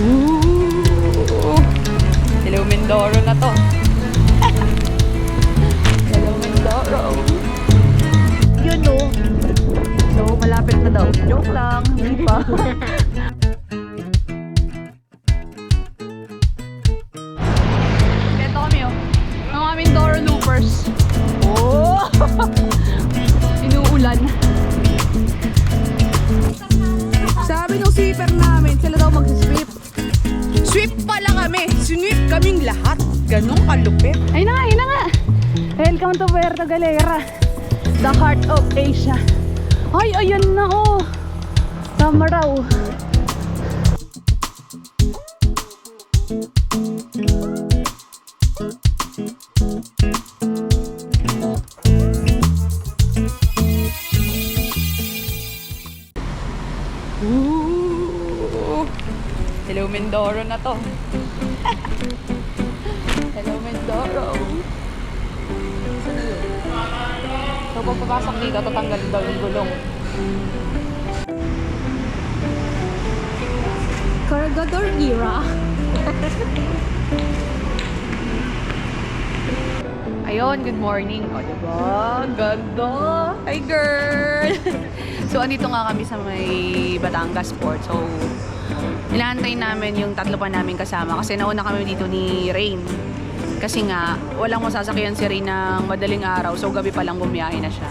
Hello Mindoro na to. Hello Mindoro. Yun o. So malapit na daw. Joke lang. Hindi pa. Ito kami o. Mga Mindoro loopers. Oh! Inuulan. Sabi ng sweeper namin, sila daw mag-sweep. Sweep pala kami! Sweep kaming lahat! Ganong kalupit! Ay na nga, ay na nga! Welcome to Puerto Galera, the heart of Asia. Ay, ayan na oh! Tama raw. Hello Mindoro na to. Hello Mindoro. So pag papasok dito, tatanggalin daw yung gulong. Cargador era. Ayun, good morning. O, diba? Ganda! Hi, girl! So, andito nga kami sa may Batangas Port. So, inaantay namin yung tatlo pa namin kasama kasi nauna kami dito ni Rain. Kasi nga, walang masasakyan si Rain ng madaling araw. So, gabi pa lang bumiyahe na siya.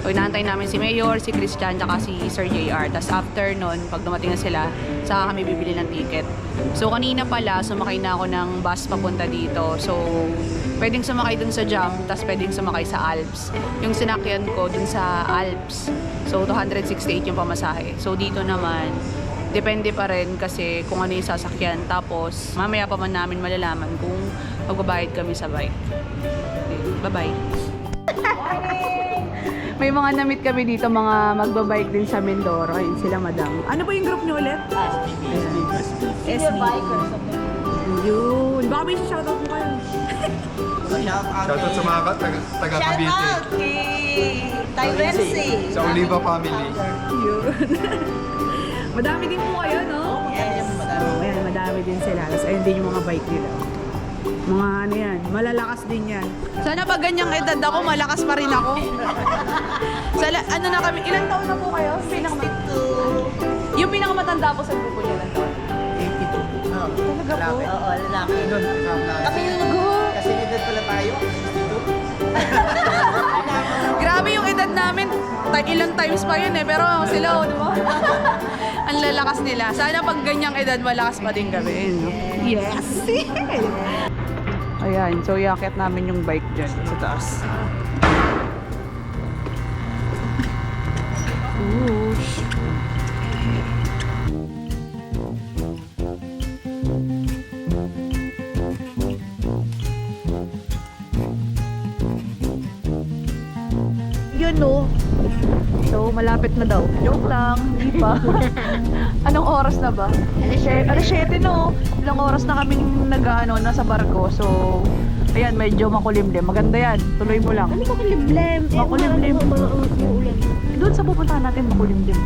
So, inaantay namin si Mayor, si Christian, tsaka si Sir JR. Tapos after nun, pag dumating na sila, saka kami bibili ng ticket. So, kanina pala, sumakay na ako ng bus papunta dito. So, pwedeng sumakay dun sa Jam, tapos pwedeng sumakay sa Alps. Yung sinakyan ko dun sa Alps. So, 268 yung pamasahe. So, dito naman, depende pa rin kasi kung ano yung sasakyan. Tapos, mamaya pa man namin malalaman kung magbabayad kami sa bike. Okay, bye-bye. May mga namit kami dito, mga magbabike din sa Mindoro. Ayun sila, madam. Ano ba yung group niyo ulit? SB. Yun. Baka may shoutout mo kayo. Shoutout sa mga taga Cavite. Shoutout kay Taiwensi. Sa Oliva family. Yun. Madami din po kayo, no? Yes. Ayan, madami din sila. Tapos ayun din yung mga bike nila. Mga ano yan, malalakas din yan. Sana pag ganyang edad ako, malakas pa rin ako. Ano na kami, ilang taon na po kayo? 62. Yung pinakamatanda po sa grupo niya, ilang taon? 82. Talaga po? Oo, lalaki. Doon, kasama na. Kami Kasi edad pala tayo. 62. Grabe yung edad namin. Ilang times pa yun eh. Pero sila, di ba? Ang lalakas nila. Sana pag ganyang edad, malakas pa din kami. No? Yes! Ayan, so iakit namin yung bike dyan sa taas. Whoosh! Yun no. So, malapit na daw. Joke lang, hindi pa. Anong oras na ba? Alas 7 no. Ilang oras na kaming nasa barko. So, ayan, medyo makulimlim. Maganda yan. Tuloy mo lang. Ano makulimlim? Makulimlim. Doon sa pupuntahan natin, makulimlim.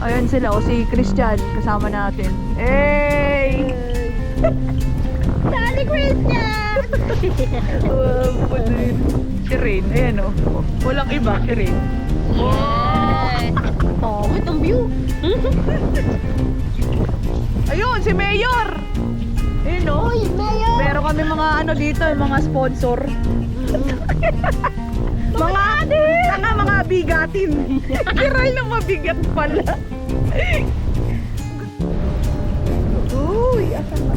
Ayan sila, o si Christian, kasama natin. Hey! Dali, Christian! Si Rain, ayan o. Walang iba, si Rain. Oh, wait, ang view. Ayun, si Mayor! Ayun o. Uy, Mayor! Meron kami mga ano dito, mga sponsor. mga bigatin. Kiral na mabigat pala. Uy, asan ba?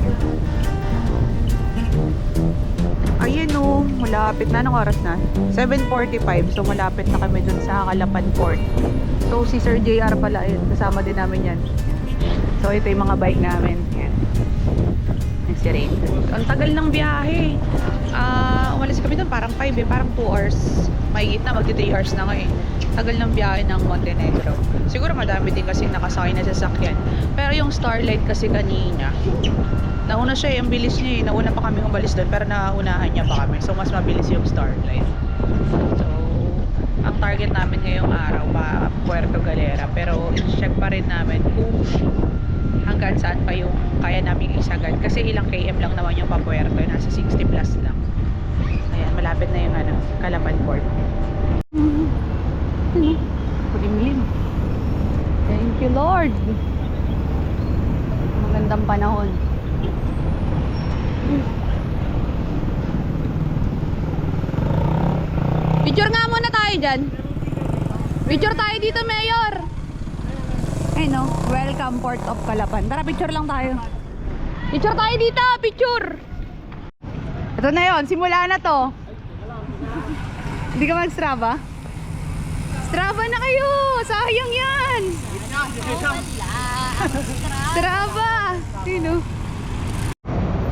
Ayun o, malapit na. Anong oras na? 7:45. So malapit na kami dun sa Calapan Port. So si Sir JR pala, ayun, kasama din namin yan. So ito yung mga bike namin. Yan. Yung si Rain. Ang tagal ng biyahe. Umalis kami dun parang 5 parang 2 hours. Mahigit na, magti 3 hours na ngayon. Tagal ng biyahe ng Montenegro. Siguro madami din kasi nakasakay na sasakyan. Pero yung Starlight kasi kanina, nauna siya, ang bilis niya eh. Nauna pa kami umalis doon, pero naunahan niya pa kami. So, mas mabilis yung Starlight. So, ang target namin ngayong araw pa Puerto Galera. Pero, check pa rin namin kung hanggang hanggang saan pa yung kaya namin isagad. Kasi ilang km lang naman yung Papuerto. Nasa 60 plus lang. Ayan, malapit na yung Calapan Port. Kulimlim. Thank you, Lord. Magandang panahon. Picture nga muna tayo dyan. Picture tayo dito, Mayor. Ay no, welcome Port of Calapan. Tara, picture lang tayo. Picture tayo dito, picture. Ito na yon, simula na to. Hindi ka mag-Strava? Strava na kayo! Sayang yan! Strava! Sino?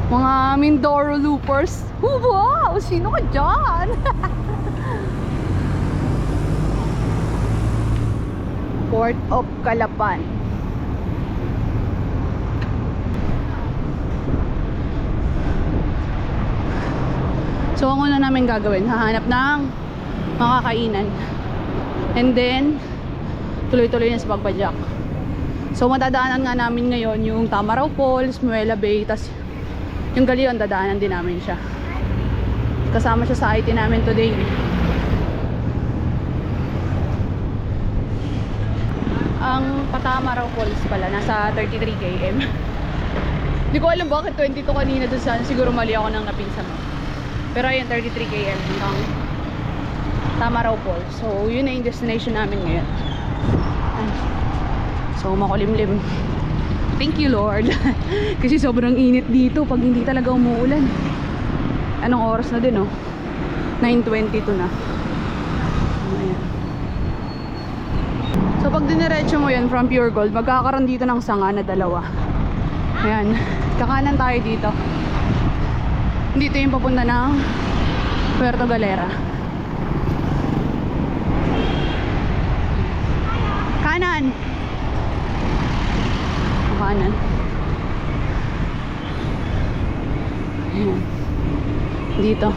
Mga Mindoro loopers. Wow! Sino ka dyan? Port of Calapan. So ang una namin gagawin, hahanap ng makakainan. And then tuloy-tuloy na sa Pagpadyak. So matadaanan nga namin ngayon yung Tamaraw Falls, Muela Bay, tas yung Galion, dadaanan din namin siya. Kasama siya sa IT namin today. Ang Patamaraw Falls pala, nasa 33 km. Hindi ko alam bakit 22 kanina doon sa, siguro mali ako nang napinsan mo. Pero ayun, 33 km hanggang Tamaraw Falls. So yun na yung destination namin ngayon. Ay. So makulimlim. Thank you, Lord. Kasi sobrang init dito pag hindi talaga umuulan. Anong oras na din, oh? 9:22 na. Ayan. So pag diniretso mo yan from Pure Gold, magkakaroon dito ng sanga na dalawa. Ayan, kakanan tayo dito. Dito yung papunta ng Puerto Galera. Kanan. Kanan. Ayan. Dito.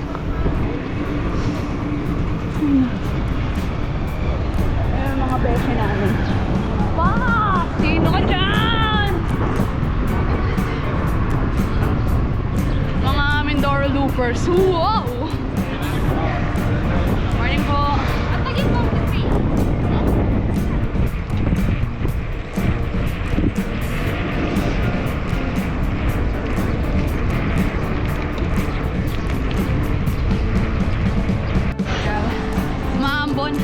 Ayan mga beses namin. Wow! Sino ka dyan? Mga Mindoro loopers. Wow! Morning po. At tagin mo ang kape. Maambon.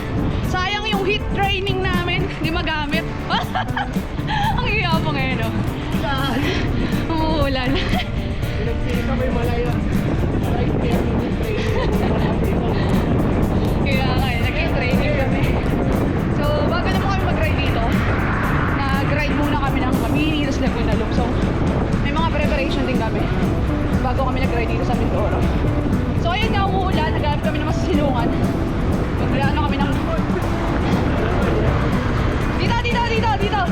Sayang yung heat training namin. Hindi magamit. Ang iyabang ngayon, no? Umuulan. Pinagpili ka may malayo. Kaya nga, nag-training kami. So, bago naman kami mag-ride dito, nag-ride muna kami ng Mamini, tapos Laguna Loop. So, may mga preparation din kami bago kami nag-ride dito sa Mindoro. So, ayun nga, umuulan. Naghanap kami ng masisilungan. Maglaano kami ng... Dito, dito, dito, dito!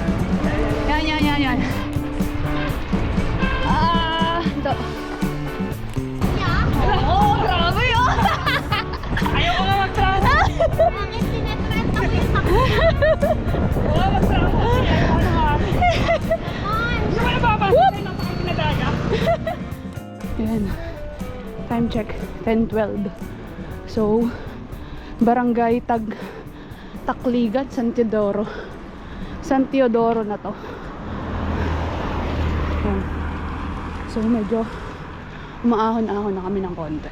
Yan, yan, yan, yan. Ito. Oh, grabe yun! Ayaw ko nga mag-travel! Bakit sinetrend ako yung takbo? Wala mag-travel. Ano nga? On! Gusto mo na babasa ng mga pinadaga? Ayan. Time check. 10:12. So, Barangay Takligan, San Teodoro. San Teodoro na to. Ayan. So, medyo umaahon-ahon na kami ng konti.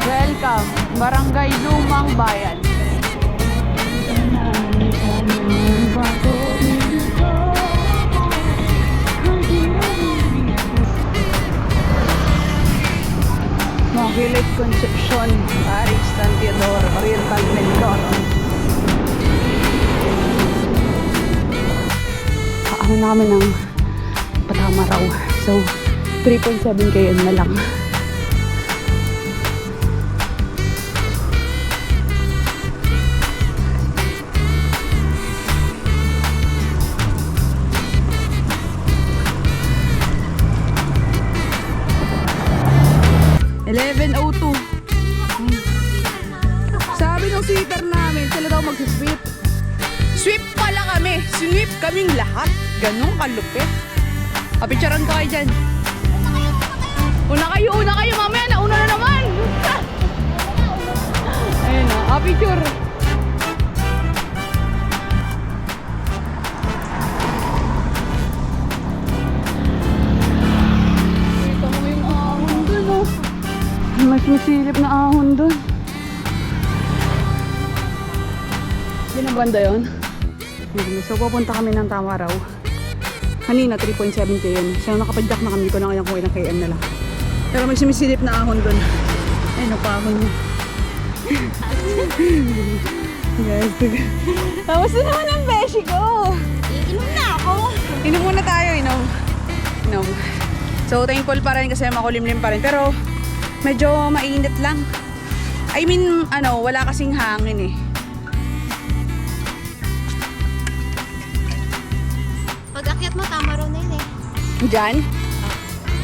Welcome, Barangay Lumang Bayan. Magilit Concepcion, Paris, San Teodoro, Oriental Mindoro. Paano namin ng Patamaraw. So, 3.7 km na lang. babysitter namin. Sila daw mag-sweep. Sweep pala kami. Sweep kaming lahat. Ganun kalupit. Picturean ko kayo dyan. Una kayo. Mamaya nauna na naman. Ayun na. Picture. Kita mo yung ahon dun, oh. Mas masilip na ahon dun. Hindi na banda yun. So, pupunta kami ng Tamaraw. Kanina, 3.7k yun. So, nakapadyak na kami ko na kayang kung ilang KM na lang. Pero may sumisilip na ahon dun. Ay, napahon niya. Guys, tapos na naman ang beshi ko. Iinom na ako. Inom muna tayo, inom. So, thankful pa rin kasi makulimlim pa rin. Pero, medyo mainit lang. I mean, wala kasing hangin eh. Pag akyat mo, tama raw na yun eh. Diyan?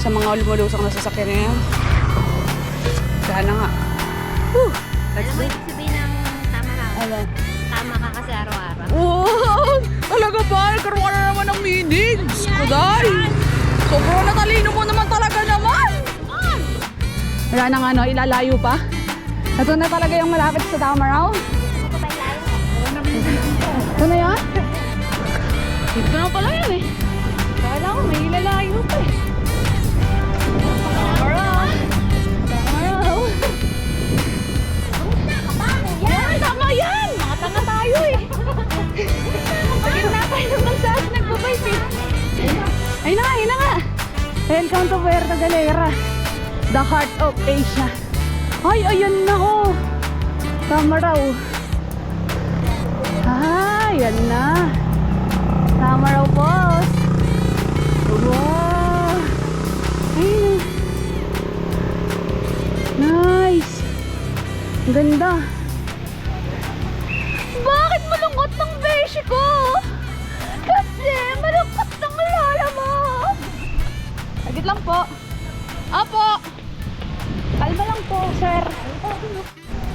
Sa mga lumulusok na sasakyan na yan. Sana nga. Whew! Let's Alam mo, go. ibig sabihin ng tama raw. Ano? Tama ka kasi araw-araw. Wow! Talaga ba? Karoon ka na naman ng meetings. Kuday! Sobrang natalino mo naman talaga naman! Wala nang ilalayo pa. Ito na talaga yung malapit sa Tamaraw. Ito ba layo? Ito na yan? Dito na pala yan eh. Kala ko may ilalayo pa eh. Tamaraw! Tamaraw! Yan! Tama yan! Nakatanga tayo eh. Pagin na tayo ng bansaas nagbabayt eh. Ayun na nga. Welcome to Puerto Galera. The heart of Asia. Ay, ayan na oh. Tamaraw. Ayan na. Tamaraw Falls. Wow. Ayun. Nice. Ang ganda. Bakit malungkot ng beshi ko? Kasi malungkot ng lola mo. Agit lang po. Apo. Kalma lang po, sir.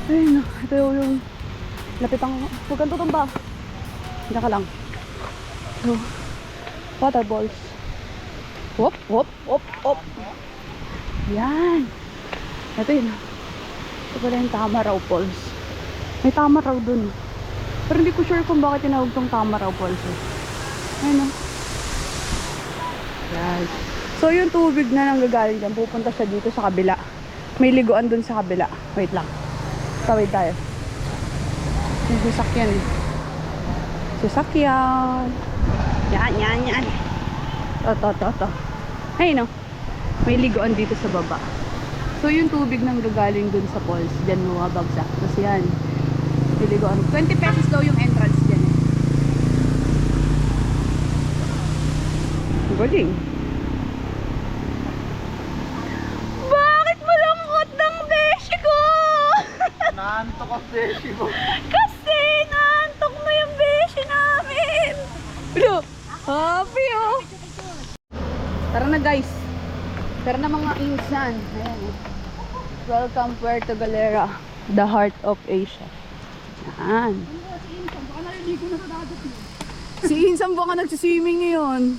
Ayun na. Ito yung lapitan ko. Huwag kang tutumba. Hindi ka lang. So, water balls. Whoop, whoop, whoop, whoop. Yan. Ito yun. Ito pala yung Tamaraw Falls. May Tamaraw dun. Pero hindi ko sure kung bakit tinawag tong Tamaraw Falls. Ayun o. Yan. So yung tubig na nanggagaling dyan, pupunta siya dito sa kabila. May liguan dun sa kabila. Wait lang. Tawid tayo. Yung sasakyan eh. Sasakyan. Yan. To. Ayun o. May liguan dito sa baba. So yung tubig nang gagaling dun sa falls, dyan mababagsak. Tapos yan, niliguan. 20 pesos daw yung entrance dyan eh. Galing. Bakit malungkot ng beshi ko? Naantok ang beshi mo. Kasi naantok na yung beshi namin. Pero, happy oh. Tara na guys. Tara na mga insan. Ayan eh. Welcome Puerto Galera, the heart of Asia. Yan. Si Insan baka nagsiswimming ngayon.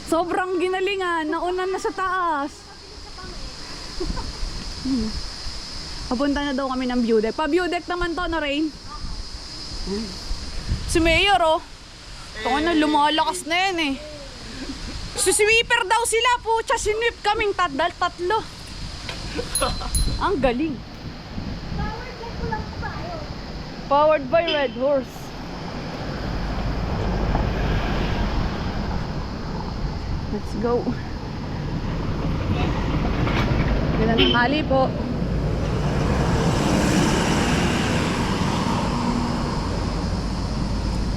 Sobrang ginalingan. Nauna na sa taas. Papunta na daw kami ng view deck. Pa-view deck naman to na Rain. Si Mayor oh. Ito na lumalakas na yan eh. Sweeper daw sila po. Sinwip kaming tatlo. Ang galing. Powered by Red Horse. Let's go. Ganda ng hali po.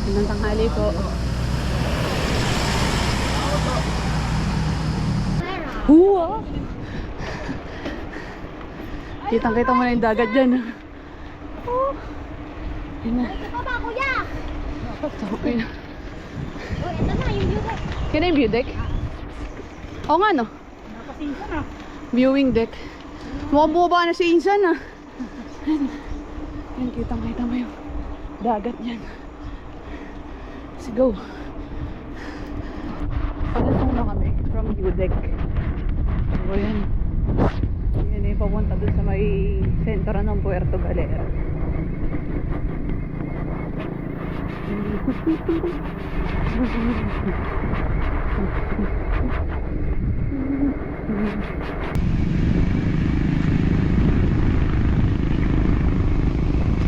Ganda ng tanghali po. Huwa! Kitang-kita mo na yung dagat dyan. Oh. Yan na. Ito ba, kuya? Okay na. Uy, ito na yung view deck. Yan na yung view deck? Oo nga no. Nakasinsa na. Viewing deck. Mukhang bumaba na si Insan ah. Yan, kitang-kita mo yung dagat yan. Let's go. Palusong na kami from Udec. So, yan. Yan eh, papunta dun sa may sentro ng Puerto Galera.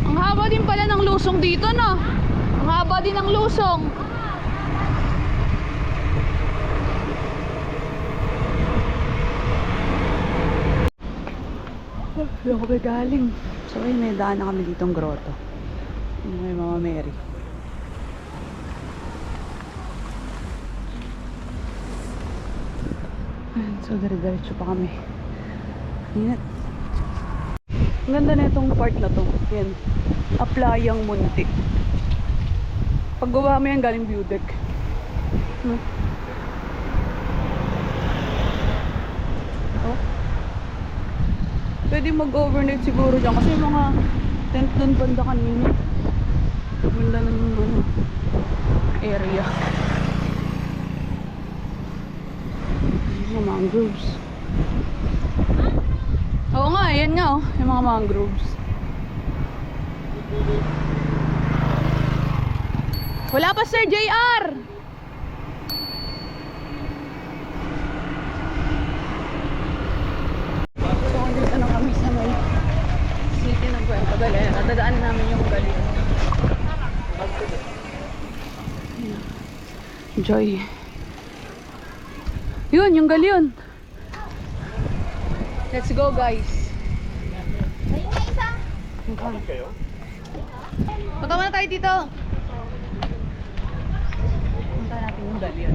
Ang haba din pala ng lusong dito, no? Ang haba din ng lusong. Hindi ako galing. So, ay, may daan na kami ditong grotto. May Mama Mary. Ayan, so, dire-diretso pa kami. Ingat. Ang ganda na itong part na to. Yan. Aplayang Munti. Paggawa mo yan, galing view deck. Oh. Pwede mag-overnight siguro dyan kasi yung mga tent doon banda kanina. Banda ng ano, area. Mga mangroves. Oo nga, yan nga oh, yung mga mangroves. Wala pa Sir JR! So, dito na kami sa may city ng Puerto Galera. Dadaan namin yung Galion. Joy. Yun, yung Galion. Let's go, guys. Ayun na isa. Punta muna tayo dito. Punta natin yung Galion.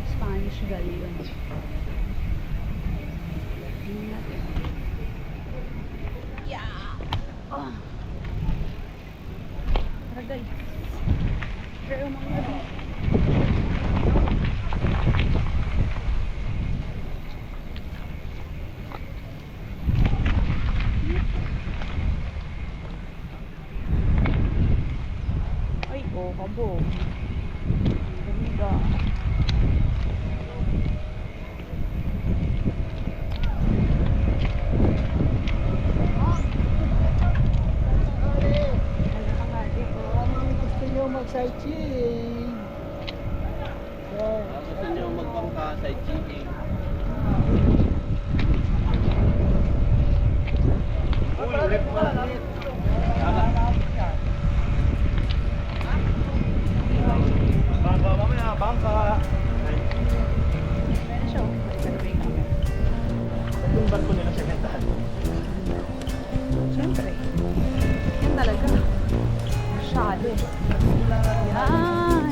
Spanish Galion. Yeah! Oh. Tara guys. Pero mga gabi. Ay, oh, kabo. Ang ganda. Sightseeing. Gusto nyo magbangka sightseeing. Ulit pa lang. Bangka mamaya, bangka. Meron siya. Yung barko nila sementahan. Siyempre. Yan talaga. Masyado. Yan.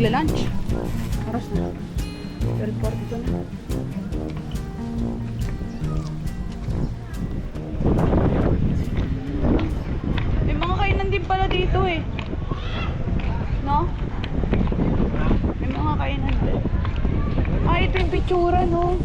magla-lunch. Oras na. 12:42 na. May mga kainan din pala dito eh. No? May mga kainan din. Ah, ito yung pitsura, no?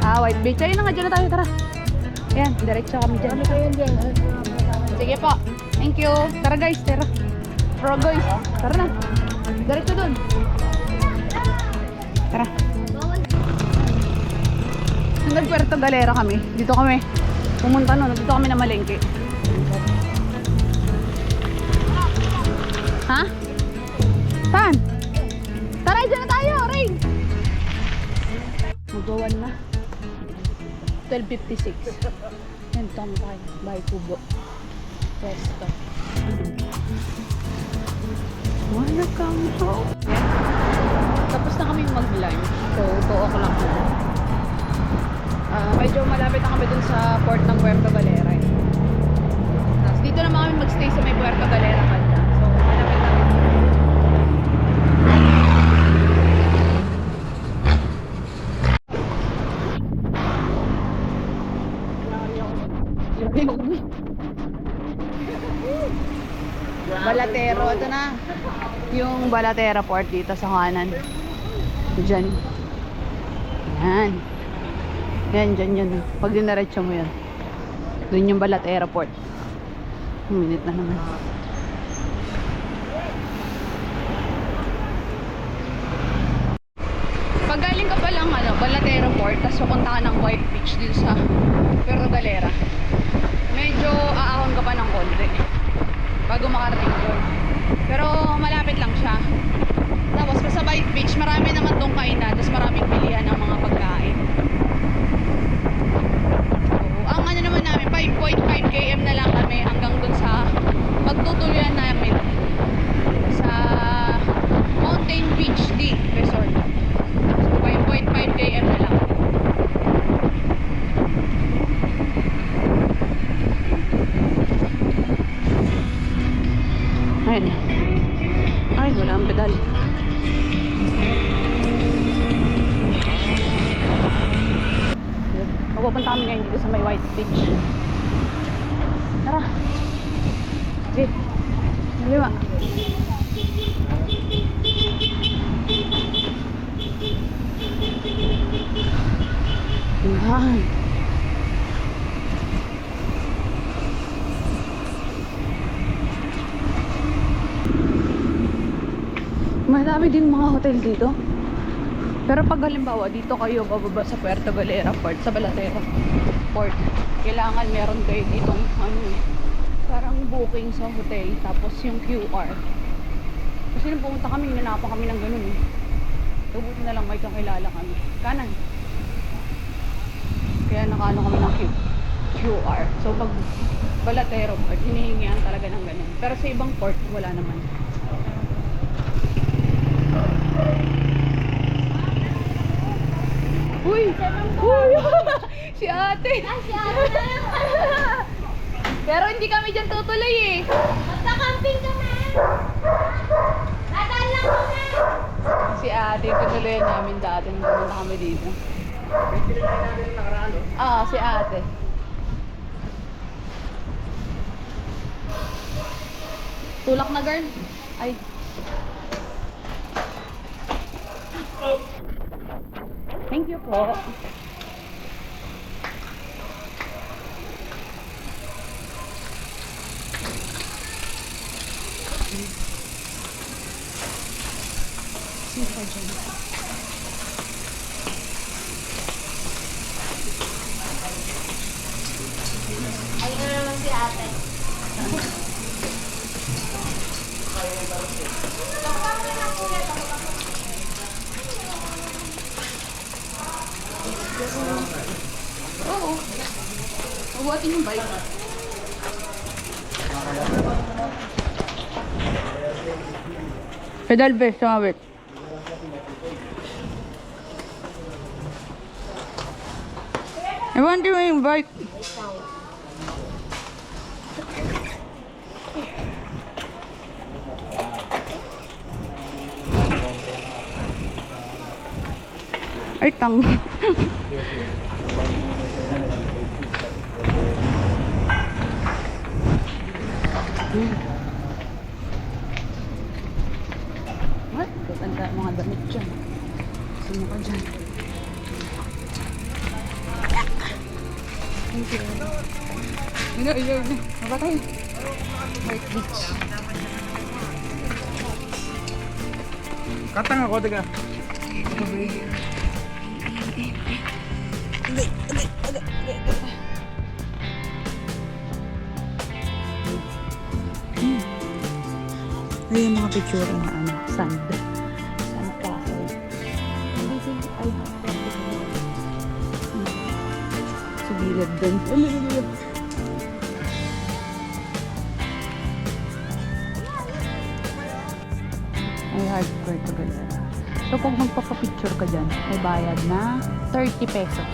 Ah, white beach. Ayun na nga, dyan na tayo, tara. Ayan, diretso kami dyan. Sige po. Thank you. Tara guys, tara. Tara guys, tara na. Diretso dun. Tara. Hanggang Puerto Galera kami. Dito kami. Pumunta nun. Dito kami na malengke. Ha? Saan? Tara, dyan na tayo, Rain. Magawan na. 12:56. Yan, tama tayo. Bahay Kubo. Resto. Welcome home. Yan. Tapos na kami mag-lunch. So, 2 o'clock na. Medyo malapit na kami dun sa port ng Puerto Galera. Eh. Tapos dito naman kami mag-stay sa may Puerto Galera banda. So, malapit na rin. Balatero, ito na yung Balatero Port dito sa kanan. Diyan. Yan. Yan, yan. Pag dinaretso mo yan, doon yung Balatero Port. Minute na naman. Pag galing ka pa lang Balatero Port, tapos pupunta ka ng White Beach dito sa Puerto Galera, medyo aahon ka pa ng konti bago makarating doon. Pero malapit lang siya. Tapos sa White Beach, marami naman doon kainan, tapos maraming bilihan ng mga pagkain. So, ang ano naman namin, 5.5 km na lang kami hanggang doon sa pagtutuluyan namin sa Mountain Beach D Resort. So 5.5 km na lang. Ayun. Ay, wala ang pedal. Pupunta kami ngayon dito sa may White Beach. Tara. Sige. Daliwa. Yan. Madami din mga hotel dito. Pero pag halimbawa dito kayo bababa sa Puerto Galera Port, sa Balatero Port, kailangan meron kayo ditong parang booking sa hotel, tapos yung QR. Kasi nung pumunta kami, hinanapan kami ng ganun eh. Tubuti na lang may kakilala kami. Kanan. Kaya nakaano kami ng QR. So pag Balatero Port, hinihingian talaga ng ganun. Pero sa ibang port, wala naman. Uy! Uy! Si ate! Si ate na lang. Pero hindi kami dyan tutuloy eh. Magka-camping kami. Dadaan lang kami. Si ate, tutuloyan namin dati nung pumunta kami dito. Ah, si ate. Tulak na girl. Ay. Thank you po. Ay, na naman si ate. Magka-camping na po. buhatin yung bike. Pedal be, sumabit. Ewan mo yung bike. Ay, tang. What? Ganda mga damit dyan. Sino ka dyan? Thank you. Ino. Mabatay. White beach. Katang ako, tiga. Ay, yung mga picture na ano, sand. Sand castle. Ay, sa gilid din. Ay, hardcore to galera. So, pag magpapapicture ka dyan, may bayad na 30 pesos.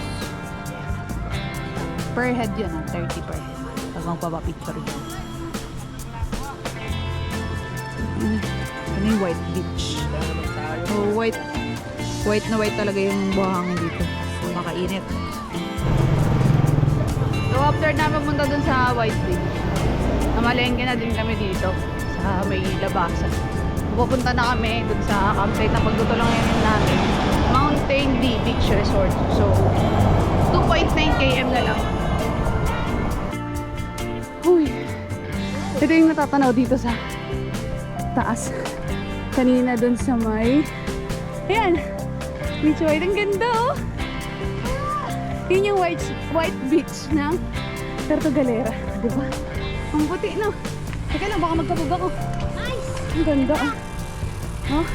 Per head yun, 30 per head. Pag magpapapicture dyan. Ano yung white beach? So, white na white talaga yung buhangin dito. So, makainit. So, after na pumunta dun sa white beach, namalengke na din kami dito sa may labasan. Pupunta na kami dun sa campsite na pagtutulungan namin. Mountain View Beach Resort. So, 2.9 km na lang. Uy! Ito yung natatanaw dito sa taas. Kanina dun sa may... Ayan! Beach white. Ang ganda oh! Yun yung white beach ng Puerto Galera. Diba? Ang puti no? Teka lang, baka magkabog ako. Ang ganda oh! Oh?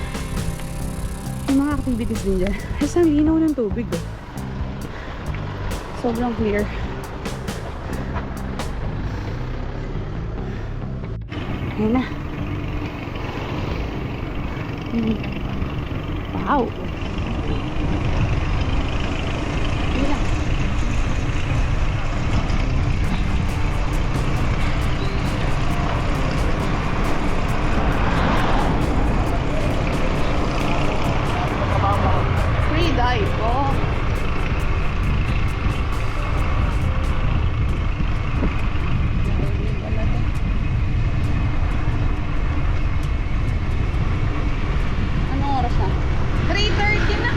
May mga activities din dyan. Kasi ang linaw ng tubig oh. Sobrang clear. Ayan na. Wow! Ayan na. Free dive, oh. Anong oras na? 3:30 na.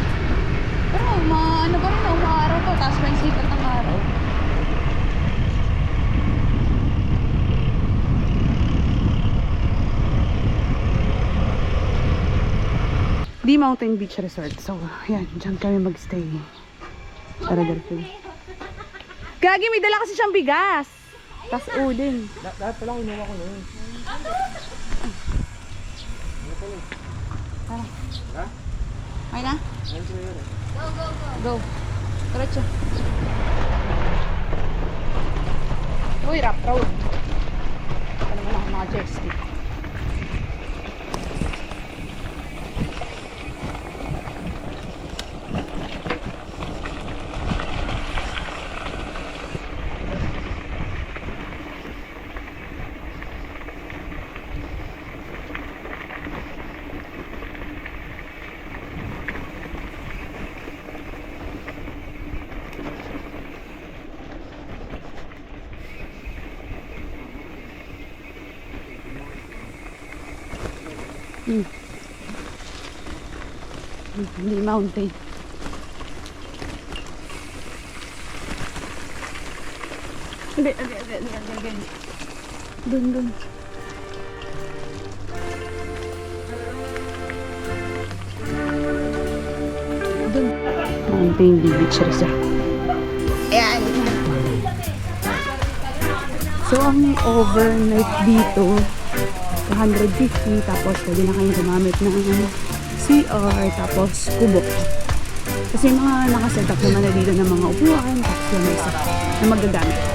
Pero ano pa rin, umaaraw to. Tapos may sikat ng araw. Di Mountain Beach Resort. So, yan. Diyan kami magstay. Tara, girlfriend. Gagi, may dala kasi siyang bigas. Tapos udin. Lahat pala kinuha ko na yun. Tara. Ha? Okay na? Ayun ko yun eh. Go. Diretso. Uy, rough road. Ito naman ako mga jet ski. Hindi mountain. Hindi. Dun. Mountain Beach Resort. Ayan. So, ang overnight dito, 150. Tapos, pwede na kayong gumamit ng CR, tapos kubo. Kasi mga nakaset up naman na dito ng mga upuan, tapos yung isa na magagamit.